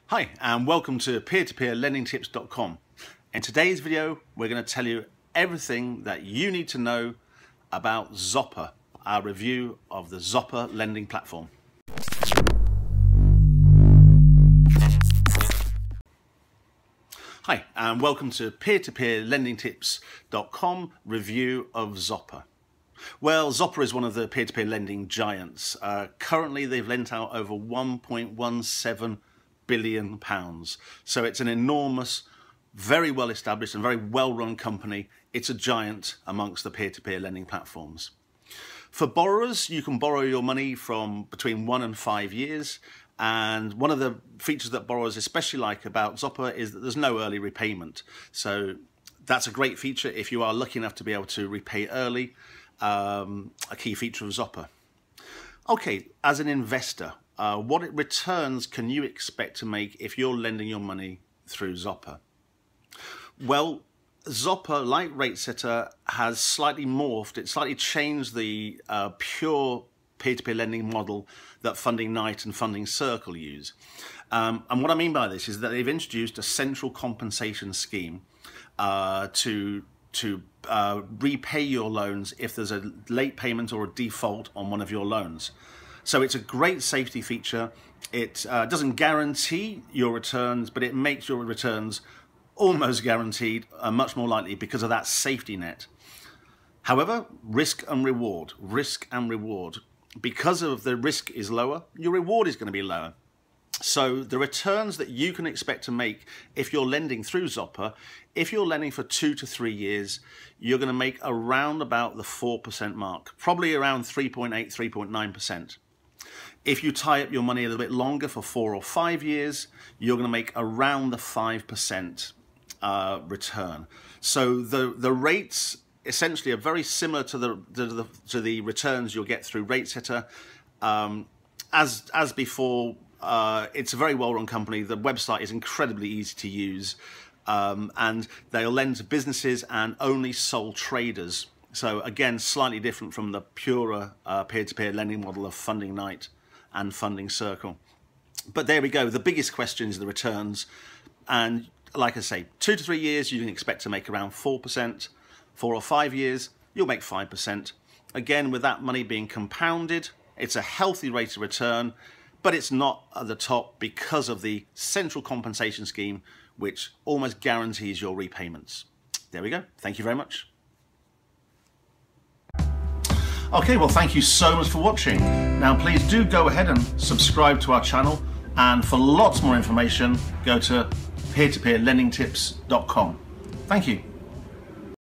Hi, and welcome to peer-to-peer-lending-tips.com. In today's video, we're going to tell you everything that you need to know about Zopa, our review of the Zopa lending platform. Hi, and welcome to peer-to-peer-lending-tips.com review of Zopa. Well, Zopa is one of the peer-to-peer lending giants. Currently, they've lent out over £1.17 billion. So it's an enormous, very well established and very well run company. It's a giant amongst the peer-to-peer lending platforms. For borrowers, you can borrow your money from between 1 and 5 years. And one of the features that borrowers especially like about Zopa is that there's no early repayment. So that's a great feature if you are lucky enough to be able to repay early, a key feature of Zopa. Okay, as an investor, what returns can you expect to make if you're lending your money through Zopa? Well, Zopa, like RateSetter, has slightly morphed. It slightly changed the pure peer-to-peer lending model that Funding Night and Funding Circle use. And what I mean by this is that they've introduced a central compensation scheme to repay your loans if there's a late payment or a default on one of your loans. So it's a great safety feature. It doesn't guarantee your returns, but it makes your returns almost guaranteed, much more likely because of that safety net. However, risk and reward. Because of the risk is lower, your reward is going to be lower. So the returns that you can expect to make if you're lending through Zopa, if you're lending for 2 to 3 years, you're going to make around about the 4% mark, probably around 3.8, 3.9%. If you tie up your money a little bit longer for 4 or 5 years, you're going to make around the 5% return. So the rates essentially are very similar to the returns you'll get through RateSetter. As before, it's a very well-run company. The website is incredibly easy to use, and they'll lend to businesses and only sole traders. So again, slightly different from the purer peer-to-peer lending model of Funding Night and Funding Circle. But there we go. The biggest question is the returns. And like I say, 2 to 3 years, you can expect to make around 4%. 4 or 5 years, you'll make 5%. Again, with that money being compounded, it's a healthy rate of return, but it's not at the top because of the central compensation scheme, which almost guarantees your repayments. There we go. Thank you very much. Okay, well, thank you so much for watching. Now, please do go ahead and subscribe to our channel. And for lots more information, go to peer-to-peer-lending-tips.com. Thank you.